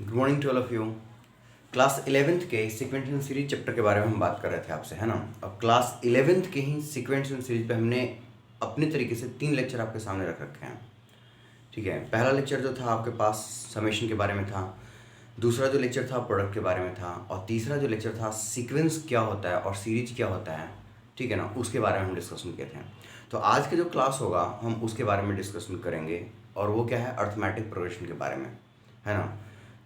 Good morning to all of you. Class 11th के sequence and series chapter के बारे में हम बात कर रहे थे आपसे, है ना। और क्लास 11th के ही सीक्वेंस एंड सीरीज पे हमने अपने तरीके से 3 लेक्चर आपके सामने रख रखे हैं। ठीक है, पहला लेक्चर जो था आपके पास समेशन के बारे में था, दूसरा जो लेक्चर था प्रोडक्ट के बारे में था, और तीसरा जो लेक्चर था सीक्वेंस क्या होता है और सीरीज क्या होता है, ठीक है ना, उसके बारे में हम डिस्कशन किए थे। तो आज के जो क्लास होगा हम उसके बारे में डिस्कशन करेंगे, और वो क्या है, अर्थमेटिक प्रोग्रेशन के बारे में, है ना।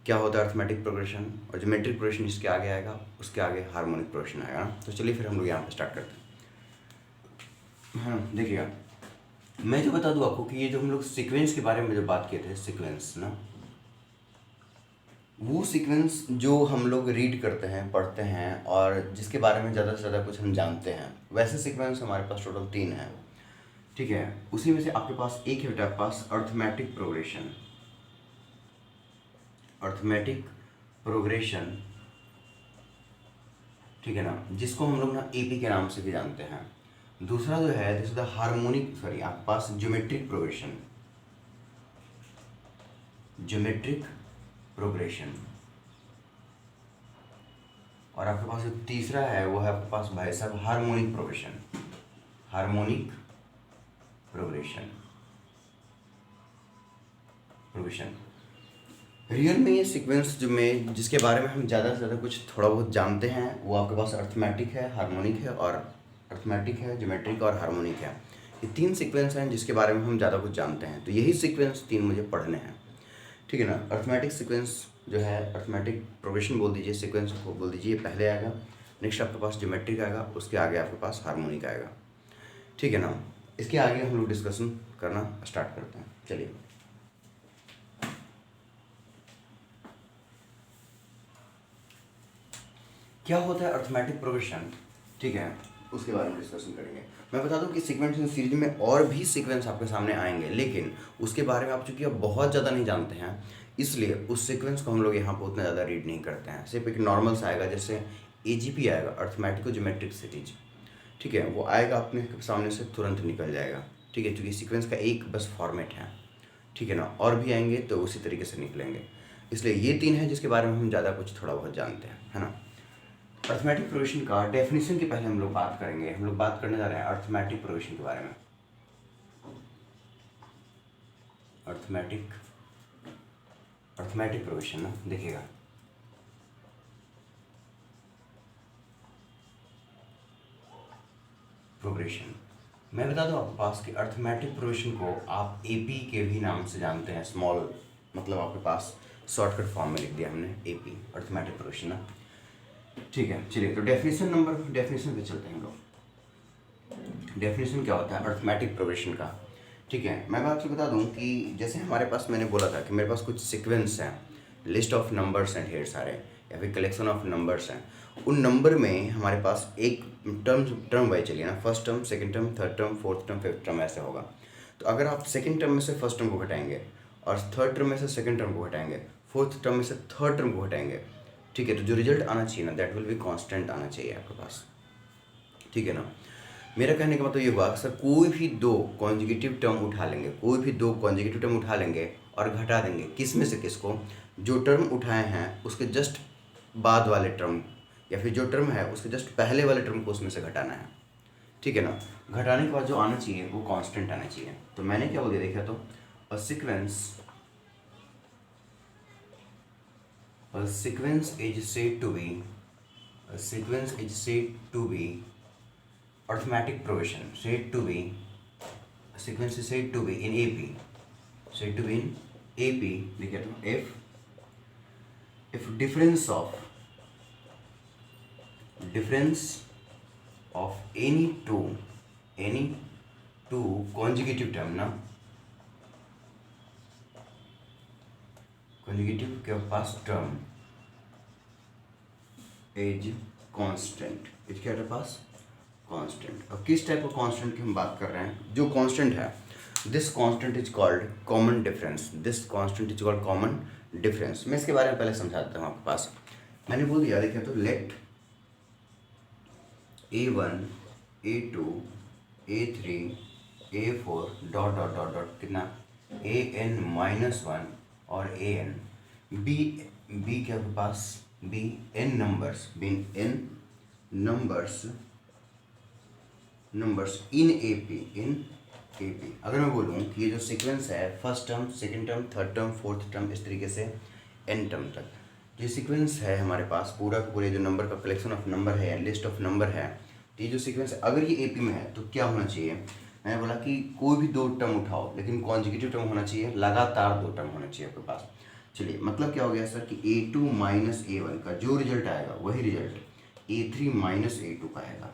क्या होता है अर्थमेटिक प्रोग्रेशन, और ज्योमेट्रिक प्रोग्रेशन इसके आगे आएगा, उसके आगे हार्मोनिक प्रोग्रेशन आएगा ना। तो चलिए फिर हम लोग यहाँ पे स्टार्ट करते हैं। हाँ देखिएगा, मैं जो बता दूँ आपको कि ये जो हम लोग सीक्वेंस के बारे में जो बात किए थे, सीक्वेंस ना, वो सीक्वेंस जो हम लोग रीड करते हैं, पढ़ते हैं, और जिसके बारे में ज़्यादा से ज़्यादा कुछ हम जानते हैं, वैसे सीक्वेंस हमारे पास टोटल 3 हैं। ठीक है, उसी में से आपके पास एक है बेटा आपके पास अर्थमेटिक प्रोग्रेशन, अर्थमेटिक प्रोग्रेशन, ठीक है ना, जिसको हम लोग ना एपी के नाम से भी जानते हैं। दूसरा जो है this is the harmonic, sorry आपके पास ज्योमेट्रिक प्रोग्रेशन, ज्योमेट्रिक प्रोग्रेशन, और आपके पास जो तीसरा है वो है आपके पास भाई साहब harmonic progression, harmonic progression, progression. Real में ये सीक्वेंस जो में जिसके बारे में हम ज़्यादा से ज़्यादा कुछ थोड़ा बहुत जानते हैं वो आपके पास अर्थमेटिक है, हार्मोनिक है, और अर्थमेटिक है, ज्योमेट्रिक और हार्मोनिक है। ये 3 सीक्वेंस हैं जिसके बारे में हम ज़्यादा कुछ जानते हैं। तो यही सीक्वेंस 3 मुझे पढ़ने हैं, ठीक है ना। अर्थमेटिक सीक्वेंस जो है, अर्थमेटिक प्रोग्रेशन बोल दीजिए, सीक्वेंस को बोल दीजिए, पहले आएगा, नेक्स्ट आपके पास ज्योमेट्रिक आएगा, उसके आगे आपके पास हार्मोनिक आएगा, ठीक है ना। इसके आगे हम लोग डिस्कशन करना स्टार्ट करते हैं। चलिए, क्या होता है अर्थमेटिक प्रोग्रेशन, ठीक है, उसके बारे में डिस्कशन करेंगे। मैं बता दूं कि सीक्वेंस एंड सीरीज में और भी सीक्वेंस आपके सामने आएंगे, लेकिन उसके बारे में आप चूंकि अब बहुत ज़्यादा नहीं जानते हैं, इसलिए उस सीक्वेंस को हम लोग यहाँ पर उतना ज़्यादा रीड नहीं करते हैं। सिर्फ एक नॉर्मल सा आएगा, जैसे एजीपी आएगा, अर्थमेटिको ज्योमेट्रिक सीरीज, ठीक है, वो आएगा अपने सामने से तुरंत निकल जाएगा, ठीक है, क्योंकि सीक्वेंस का एक बस फॉर्मेट है, ठीक है ना। और भी आएंगे तो उसी तरीके से निकलेंगे, इसलिए ये 3 हैं जिसके बारे में हम ज़्यादा कुछ थोड़ा बहुत जानते हैं, है ना। अर्थमेटिक प्रोग्रेशन का डेफिनेशन के पहले हम लोग बात करेंगे, हम लोग बात करने जा रहे हैं अर्थमेटिक प्रोग्रेशन के बारे में। अर्थमेटिक, अर्थमेटिक प्रोग्रेशन ना, देखिएगा, प्रोग्रेशन मैं बता दूं आपके पास कि अर्थमेटिक प्रोग्रेशन को आप एपी के भी नाम से जानते हैं, स्मॉल, मतलब आपके पास शॉर्टकट फॉर्म में लिख दिया हमने एपी, अर्थमेटिक प्रोग्रेशन ना, ठीक है। चलिए, तो डेफिनेशन पे चलते हैं हम लोग। डेफिनेशन क्या होता है अर्थमेटिक प्रोग्रेशन का, ठीक है। मैं आपसे बता दूं कि जैसे हमारे पास, मैंने बोला था कि मेरे पास कुछ सीक्वेंस हैं, लिस्ट ऑफ नंबर्स हैं ढेर सारे, या फिर कलेक्शन ऑफ नंबर्स हैं। उन नंबर में हमारे पास एक टर्म वाइज चलिए ना, first term, second term, third term, fourth term, fifth term, ऐसे होगा। तो अगर आप सेकंड टर्म में से फर्स्ट टर्म को घटाएंगे, और थर्ड टर्म में से सेकंड टर्म को घटाएंगे, फोर्थ टर्म में से थर्ड टर्म को घटाएंगे, ठीक है, तो जो रिजल्ट आना चाहिए ना, दैट विल बी कांस्टेंट आना चाहिए आपके पास, ठीक है ना। मेरा कहने का मतलब ये हुआ, सर कोई भी 2 कॉन्जिक्यूटिव टर्म उठा लेंगे, कोई भी 2 कॉन्जिक्यूटिव टर्म उठा लेंगे और घटा देंगे, किस में से किसको, जो टर्म उठाए हैं उसके जस्ट बाद वाले टर्म, या फिर जो टर्म है उसके जस्ट पहले वाले टर्म को उसमें से घटाना है, ठीक है ना। घटाने के बाद जो आना चाहिए वो कांस्टेंट आना चाहिए। तो मैंने क्या बोल दिया, देखा तो अ sequence is said to be, a sequence is said to be arithmetic progression, said to be, a sequence is said to be in AP, said to be in AP, देखिए तो if difference of any two consecutive term ना, consecutive के पास term is constant, is क्या है पास constant. और किस type of constant की हम बात कर रहे हैं, जो कांस्टेंट है, this constant is called common difference, this constant is called common difference. मैं इसके बारे में पहले समझा देता हूँ आपके पास। मैंने बोल दिया, देखिए तो let A1 A2 A3 A4 dot dot dot dot कितना AN-1 और AN बी बी के आपके पास be N numbers in A P. अगर मैं बोलूँ कि ये जो सीक्वेंस है first term, second term, third term, fourth term, इस तरीके से एन टर्म तक, ये सीक्वेंस है हमारे पास पूरा का पूरे जो नंबर का कलेक्शन ऑफ नंबर है, लिस्ट ऑफ नंबर है, तो ये जो सीक्वेंस है अगर ये ए पी में है तो क्या होना चाहिए, मैंने बोला कि कोई भी दो टर्म उठाओ लेकिन कॉन्जिक्यूटिव टर्म होना चाहिए, लगातार दो टर्म होना चाहिए आपके पास। चलिए मतलब क्या हो गया सर कि A2 माइनस A1 का जो रिजल्ट आएगा वही रिजल्ट A3 माइनस A2 का आएगा,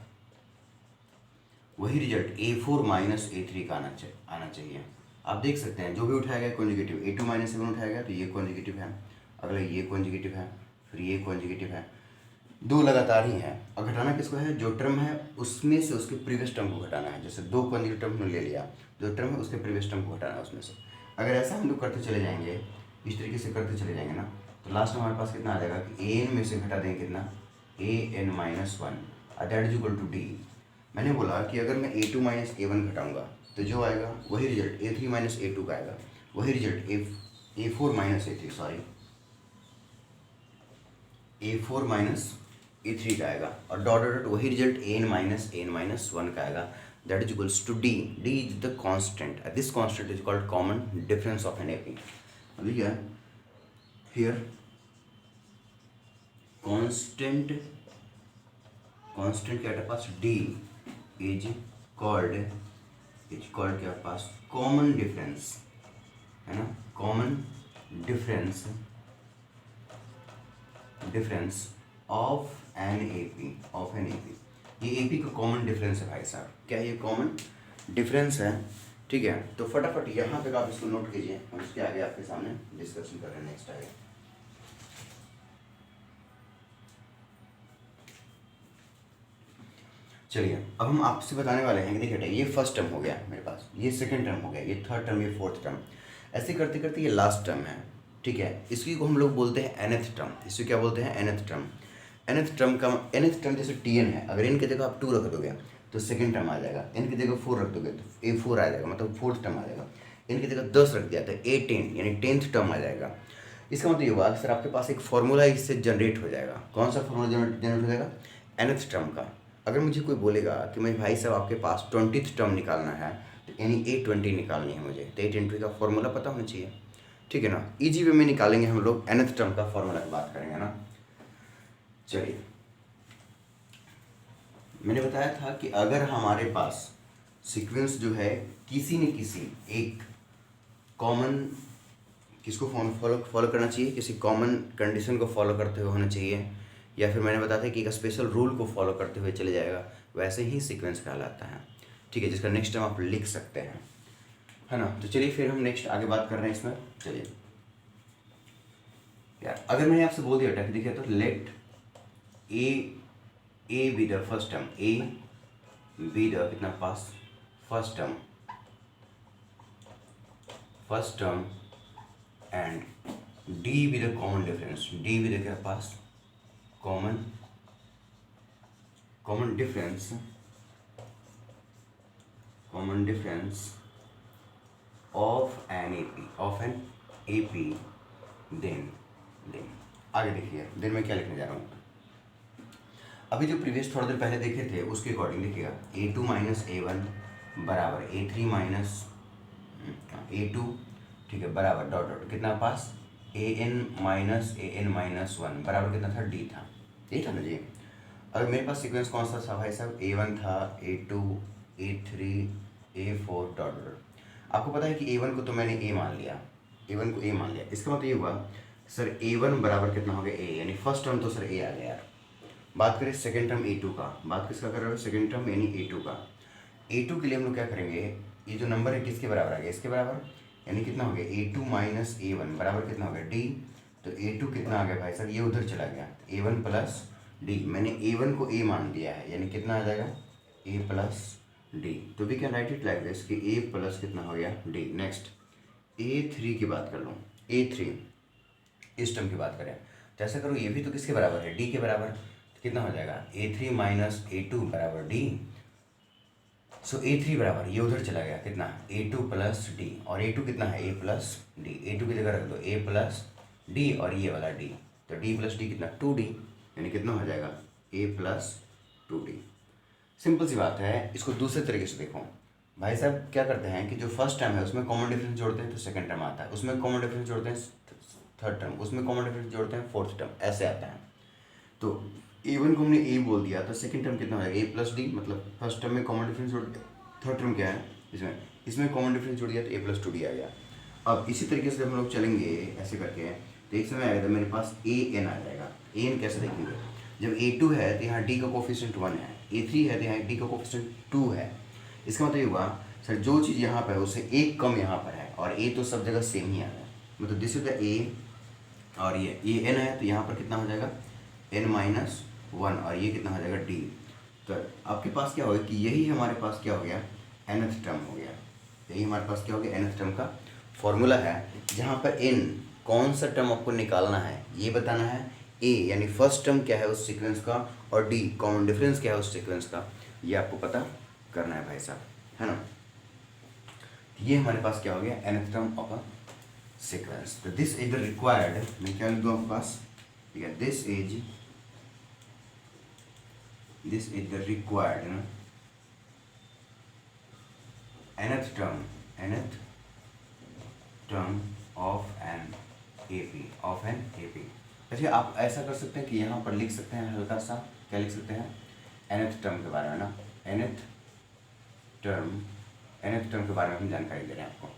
वही रिजल्ट A4 माइनस A3 का आना चाहिए। आप देख सकते हैं जो भी उठाएगा कॉन्जिक्यूटिव, A2 माइनस A1 उठाएगा तो ये कॉन्जिक्यूटिव है, अगला ये कॉन्जिक्यूटिव है, फिर ये कॉन्जिक्यूटिव है, दो लगातार ही हैं। और घटाना किसको है, जो टर्म है उसमें से उसके प्रीवियस टर्म को घटाना है। जैसे दो कॉन्जिक्यूटिव टर्म हमने ले लिया, जो टर्म है उसके प्रीवियस टर्म को घटाना है उसमें से। अगर ऐसा हम लोग करते चले जाएंगे, इस तरीके से करते चले जाएंगे ना, तो लास्ट में हमारे पास कितना आ जाएगा कि ए एन में से घटा देंगे कितना, A n minus one, that is equal to D. मैंने बोला कि अगर मैं A2 माइनस A1 घटाऊंगा तो जो आएगा वही रिजल्ट A3 माइनस A2 का आएगा, वही result A4 minus A3 sorry A4 minus A3 का आएगा, और डॉट डॉट वही रिजल्ट AN माइनस 1 का आएगा, that is equals to D। D is the constant, this constant is called common difference of an AP। अभी क्या है here, constant के आपके पास D इज कॉल्ड के पास कॉमन डिफरेंस है ना, common difference of an AP। ये AP का कॉमन डिफरेंस है भाई साहब, क्या ये कॉमन डिफरेंस है, ठीक है। तो फटाफट यहाँ पे आप इसको नोट कीजिए, हम इसके आगे आपके सामने डिस्कशन कर रहे हैं नेक्स्ट आगे। चलिए अब हम आपसे बताने वाले हैं कि देखिए ये फर्स्ट टर्म हो गया मेरे पास, ये सेकंड टर्म हो गया, ये थर्ड टर्म, ये फोर्थ टर्म, ऐसे करते करते ये लास्ट टर्म है, ठीक है। इसी को हम लोग बोलते हैं nth टर्म। इसे क्या बोलते हैं, nth टर्म। nth टर्म जैसे Tn है, अगर n की जगह आप 2 रख दोगे तो सेकंड टर्म आ जाएगा, n की जगह 4 रख दोगे तो A4 आ जाएगा, मतलब फोर्थ टर्म आ जाएगा। n की जगह 10 रख दिया तो A10 यानी 10th टर्म आ जाएगा। इसका मतलब ये हुआ सर आपके पास एक फॉर्मूला इससे जनरेट हो जाएगा। कौन सा फॉर्मूला जनरेट हो जाएगा, nth टर्म का। अगर मुझे कोई बोलेगा कि मैं भाई साहब आपके पास 20th टर्म निकालना है तो यानी A20 निकालनी है मुझे, तो A20 का फॉर्मूला पता होना चाहिए, ठीक है ना। इजी वे में निकालेंगे हम लोग, nth टर्म का फॉर्मूला की बात करेंगे ना। चलिए मैंने बताया था कि अगर हमारे पास सीक्वेंस जो है किसी न किसी एक कॉमन, किसको फॉलो करना चाहिए, किसी कॉमन कंडीशन को फॉलो करते हुए होना चाहिए, या फिर मैंने बताया था कि एक स्पेशल रूल को फॉलो करते हुए चले जाएगा, वैसे ही सीक्वेंस कहलाता है, ठीक है, जिसका नेक्स्ट टाइम आप लिख सकते हैं, है ना। तो चलिए फिर हम नेक्स्ट आगे बात कर रहे हैं इसमें। चलिए यार अगर मैंने आपसे बोल दिया बेटा कि देखिए तो let A be the first term, A be the कितना पास first term and D be the common difference, D be the क्या पास common difference of an AP, then आगे देखिए, देन मैं क्या लिखने जा रहा हूँ। अभी जो प्रीवियस थोड़ा देर पहले देखे थे उसके अकॉर्डिंग देखिएगा, A2 माइनस A1 बराबर A3 माइनस A2, ठीक है, बराबर डॉट डॉट कितना पास AN माइनस 1 बराबर कितना था, D था, यही था ना जी। अगर मेरे पास सीक्वेंस कौन सा था भाई साहब, A1 था, A2, A3, A4 dot dot. आपको पता है कि A1 को तो मैंने A मान लिया, इसका मतलब ये हुआ सर A1 बराबर कितना हो गया A, यानी फर्स्ट टर्म तो सर A आ गया यार। बात करें सेकेंड टर्म A2 का, बात किसका कर रहे हो, सेकेंड टर्म यानी A2 का। A2 के लिए हम लोग क्या करेंगे, ये जो नंबर है किसके बराबर आ गया, इसके बराबर, यानी कितना हो गया A2 माइनस A1 बराबर कितना हो गया D। तो A2 कितना आ गया भाई साहब, ये उधर चला गया, A1 प्लस D। मैंने A1 को A मान दिया है, यानी कितना आ जाएगा A प्लस D। तो we can write it like this कि A प्लस कितना हो गया D। नेक्स्ट A3 की बात कर लूँ, A3 इस टर्म की बात करें तो ऐसा करो, ये भी तो किसके बराबर है, D के बराबर, तो कितना हो जाएगा A3 माइनस A2 बराबर D। सो A3 बराबर ये उधर चला गया कितना A2 प्लस D, और A2 कितना है A प्लस D। A2 की जगह रख दो A प्लस D और ये वाला D, तो d प्लस डी कितना 2d, यानी कितना हो जाएगा a प्लस 2d। सिंपल सी बात है। इसको दूसरे तरीके से देखो भाई साहब, क्या करते हैं कि जो फर्स्ट टर्म है उसमें कॉमन डिफरेंस जोड़ते हैं तो सेकंड टर्म आता है, उसमें कॉमन डिफरेंस जोड़ते हैं थर्ड टर्म, उसमें कॉमन डिफरेंस जोड़ते हैं फोर्थ टर्म, ऐसे आता है। तो a1 को हमने a बोल दिया तो सेकंड टर्म कितना हो जाएगा a प्लस डी, मतलब फर्स्ट टर्म में कॉमन डिफरेंस जोड़, थर्ड टर्म क्या है इसमें कॉमन डिफरेंस जोड़ दिया तो a प्लस 2d आ गया। अब इसी तरीके से हम लोग चलेंगे ऐसे करके, तो एक समय आएगा तो मेरे पास a n आ जाएगा। a n कैसे देखेंगे, जब a2 है तो यहाँ d का कोफिशिएंट 1 है, a3 है तो यहाँ d का कोफिशिएंट 2 है। इसका मतलब ये हुआ सर जो चीज़ यहाँ पर है उससे एक कम यहाँ पर है, और a तो सब जगह सेम ही आ रहा है, मतलब दिस इज द a, और ये n है तो यहाँ पर कितना हो जाएगा n-1, और ये कितना हो जाएगा d। तो आपके पास क्या होगा कि यही हमारे पास क्या हो गया nth टर्म हो गया, यही हमारे पास क्या हो गया nth टर्म का फॉर्मूला है, जहाँ पर n कौन सा टर्म आपको निकालना है ये बताना है, a यानी फर्स्ट टर्म क्या है उस सीक्वेंस का, और d कॉमन डिफरेंस क्या है उस सीक्वेंस का, ये आपको पता करना है भाई साहब, है ना। ये हमारे पास क्या हो गया nth term of a sequence. तो दिस इज द रिक्वायर्ड, मैं क्या लिख दूँ आपके पास, ठीक है, this is the required nth term of an AP. अच्छा, आप ऐसा कर सकते हैं कि यहाँ पर लिख सकते हैं हल्का सा, क्या लिख सकते हैं nth टर्म के बारे में ना, nth टर्म के बारे में हम जानकारी दे रहे हैं आपको।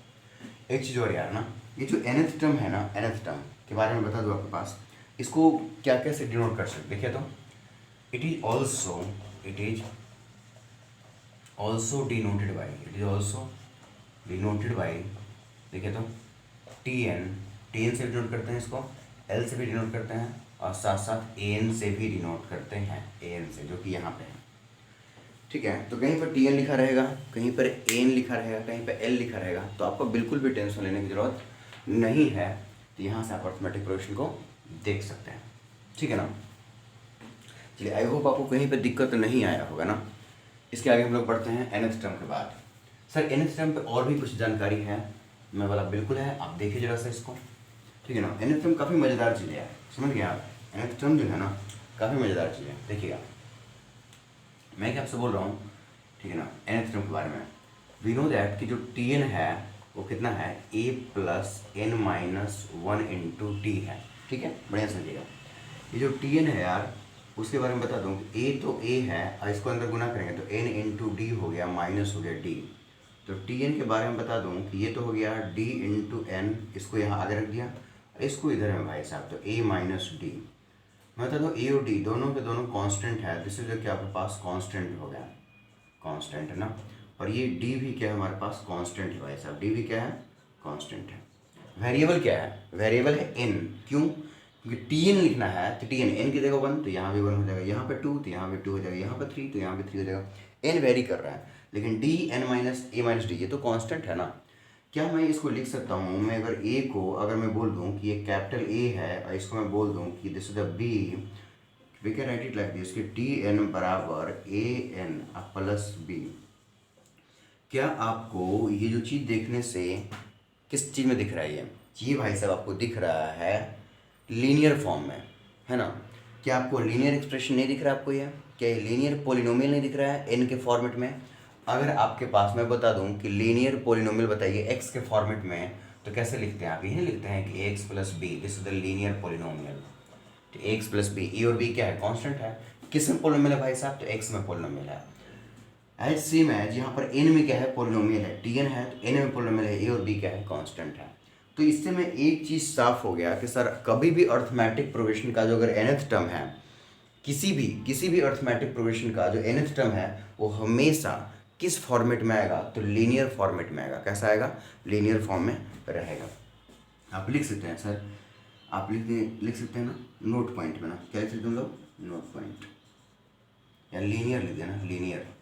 एक चीज़ और यार ना, ये जो nth टर्म है ना, nth टर्म के बारे में बता दूँ आपके पास, इसको क्या कैसे डिनोट कर सकते, देखिए तो it is also denoted by, देखिए तो टी एन से भी डिनोट करते हैं इसको, एल से भी डिनोट करते हैं, और साथ साथ ए एन से भी डिनोट करते हैं, ए एन से, जो कि यहाँ पे है, ठीक है। तो कहीं पर टी एन लिखा रहेगा, कहीं पर ए एन लिखा रहेगा, कहीं पर एल लिखा रहेगा, तो आपको बिल्कुल भी टेंशन लेने की ज़रूरत नहीं है। तो यहाँ से आप अर्थमेटिक प्रोग्रेशन को देख सकते हैं, ठीक है ना। चलिए, आई होप आपको कहीं पर दिक्कत नहीं आया होगा ना। इसके आगे हम लोग बढ़ते हैं nth टर्म के बाद। सर nth टर्म पे और भी कुछ जानकारी है, मैं बोला बिल्कुल है, आप देखिए जरा सा इसको, ठीक है ना। nth टर्म काफ़ी मज़ेदार चीज़ है, समझ गए आप। nth टर्म जो है ना काफ़ी मज़ेदार चीज़ है, देखिएगा मैं क्या आपसे बोल रहा हूँ, ठीक है ना। nth टर्म के बारे में वी नो दैट कि जो tn है वो कितना है a plus n-1 into T है, ठीक है, बढ़िया समझिएगा। ये जो tn है यार, उसके बारे में बता दूँ कि a तो a है, और इसको अंदर गुना करेंगे तो n इंटू डी हो गया, माइनस हो गया d। तो tn के बारे में बता दूँ कि ये तो हो गया d इंटू n, इसको यहाँ आगे रख दिया, इसको इधर है भाई साहब, तो a माइनस डी। मैं बता दूँ a और d दोनों के दोनों कांस्टेंट है, दिस इज क्या आपके पास कांस्टेंट हो गया, कांस्टेंट है ना। और ये d भी क्या है हमारे पास कांस्टेंट है भाई साहब, d भी क्या है कांस्टेंट है। वेरिएबल क्या है, वेरिएबल है n, क्यों, क्योंकि tn लिखना है तो tn n की जगह 1 तो यहाँ भी 1 हो जाएगा, यहाँ पे 2 तो यहाँ भी 2 हो जाएगा, यहाँ पे 3 तो यहाँ भी 3 हो जाएगा, n वेरी कर रहा है, लेकिन d n minus a minus D ये तो कांस्टेंट है ना। क्या मैं इसको लिख सकता हूँ, मैं अगर a को अगर मैं बोल दूँ कि ये कैपिटल A है, और इसको मैं बोल दूँ कि this is the b, we can write it like this कि tn बराबर an प्लस b। क्या आपको ये जो चीज़ देखने से किस चीज़ में दिख रहा है, ये भाई साहब आपको दिख रहा है लीनियर फॉर्म में, है ना। क्या आपको लीनियर एक्सप्रेशन नहीं दिख रहा आपको, ये क्या ये लीनियर पोलिनोमियल नहीं दिख रहा है एन के फॉर्मेट में। अगर आपके पास मैं बता दूं कि लीनियर पोलिनोमियल बताइए एक्स के फॉर्मेट में, तो कैसे लिखते हैं आप, यही लिखते हैं कि x plus b, this is the linear polynomial. तो एक्स प्लस बी, ए और बी क्या है कांस्टेंट है, किस में पोलिनोमियल है भाई साहब, तो एक्स में पोलिनोमियल है। एज सेम एज यहाँ पर एन में क्या है पोलिनोमियल है, टी एन है तो एन में पोलिनोमियल है, ए और बी क्या है कांस्टेंट है। तो इससे में एक चीज़ साफ हो गया कि सर कभी भी अर्थमेटिक प्रोग्रेशन का जो अगर nth टर्म है, किसी भी अर्थमेटिक प्रोग्रेशन का जो nth टर्म है वो हमेशा किस फॉर्मेट में आएगा, तो लीनियर फॉर्मेट में आएगा। कैसा आएगा, लीनियर फॉर्म में रहेगा। आप लिख सकते हैं सर, आप लिख सकते हैं ना नोट पॉइंट में ना, क्या लिख सकते हैं लोग, नोट पॉइंट, या लीनियर लिख देना, लीनियर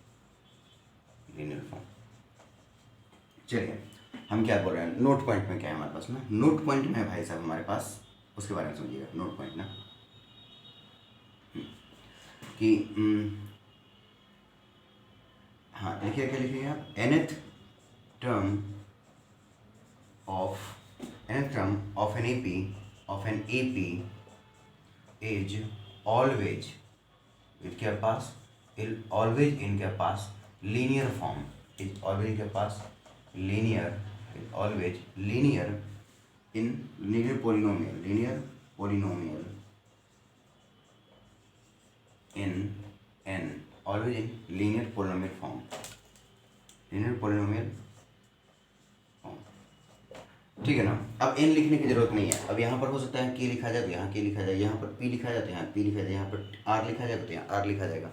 फॉर्म। चलिए हम क्या बोल रहे हैं, नोट पॉइंट में क्या है हमारे पास ना, नोट पॉइंट में है भाई साहब हमारे पास, उसके बारे में समझिएगा। नोट पॉइंट ना कि हाँ लिखिए, क्या लिखिए आप, nth term of an A P is always इनके पास ऑलवेज इनके पास लीनियर फॉर्म, इज ऑलवेज इनके पास linear, is always linear in linear polynomial in n, always in linear polynomial form, linear polynomial form, ठीक है ना। अब n लिखने की जरूरत नहीं है। अब यहाँ पर हो सकता है k लिखा जाए तो यहाँ k लिखा जाए, यहाँ पर p लिखा जाए तो यहाँ p लिखा जाए, यहाँ पर r लिखा जाए तो यहाँ r लिखा जाएगा,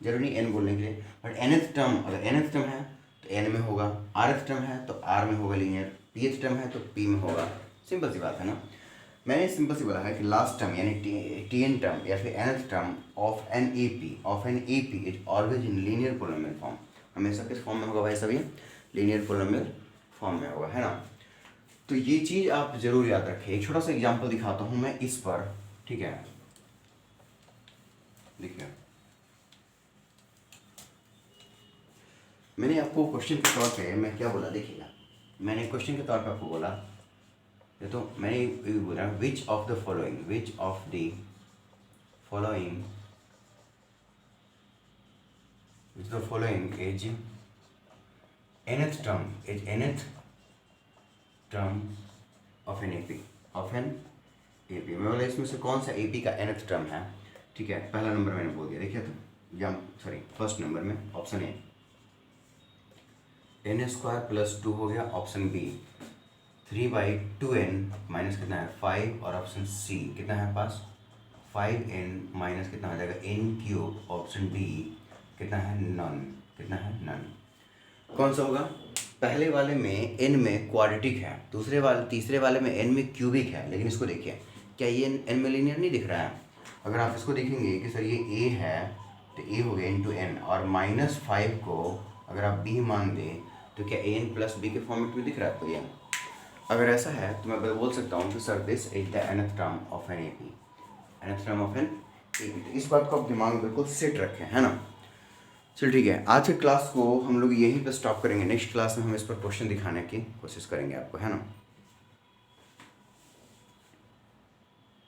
जरूरी नहीं n बोलने के लिए। बट nth टर्म, अगर nth टर्म है तो n में होगा, rth टर्म है तो r में होगा लीनियर, pth टर्म है तो p में होगा। सिंपल सी बात है ना। मैंने सिंपल सी बोला है कि लास्ट टर्म यानी tn टर्म या फिर nth term of an AP is always in linear polynomial form, हमेशा किस फॉर्म में होगा भाई सभी, लीनियर पोलिनोमियल फॉर्म में होगा, है ना। तो ये चीज़ आप जरूर याद रखें। एक छोटा सा एग्जांपल दिखाता हूँ मैं इस पर, ठीक है। देखिए मैंने आपको क्वेश्चन के तौर पे मैं क्या बोला, देखिएगा मैंने क्वेश्चन के तौर पे आपको बोला, ये तो मैंने ये बोला which of the following is nth term of an AP, मैं बोला इसमें से कौन सा AP का nth टर्म है, ठीक है। पहला नंबर मैंने बोल दिया, देखिए तो या सॉरी फर्स्ट नंबर में ऑप्शन ए n² + 2 हो गया, ऑप्शन बी 3/2n माइनस कितना है 5, और ऑप्शन सी कितना है पास 5n माइनस कितना हो जाएगा n³, ऑप्शन डी कितना है नन। कौन सा होगा, पहले वाले में n में क्वाड्रेटिक है, तीसरे वाले में n में क्यूबिक है, लेकिन इसको देखिए क्या ये n में लीनियर नहीं दिख रहा है। अगर आप इसको देखेंगे कि सर ये a है तो a हो गया × n, और -5 को अगर आप b मान दें तो क्या an + b के फॉर्मेट में दिख रहा है आपको ये। अगर ऐसा है तो मैं बोल सकता हूँ कि sir this is the nth term of an AP, तो इस बात को आप दिमाग में बिल्कुल सेट रखें, है ना। चल ठीक है, आज के क्लास को हम लोग यहीं पर स्टॉप करेंगे। नेक्स्ट क्लास में हम इस पर क्वेश्चन दिखाने की कोशिश करेंगे आपको, है ना।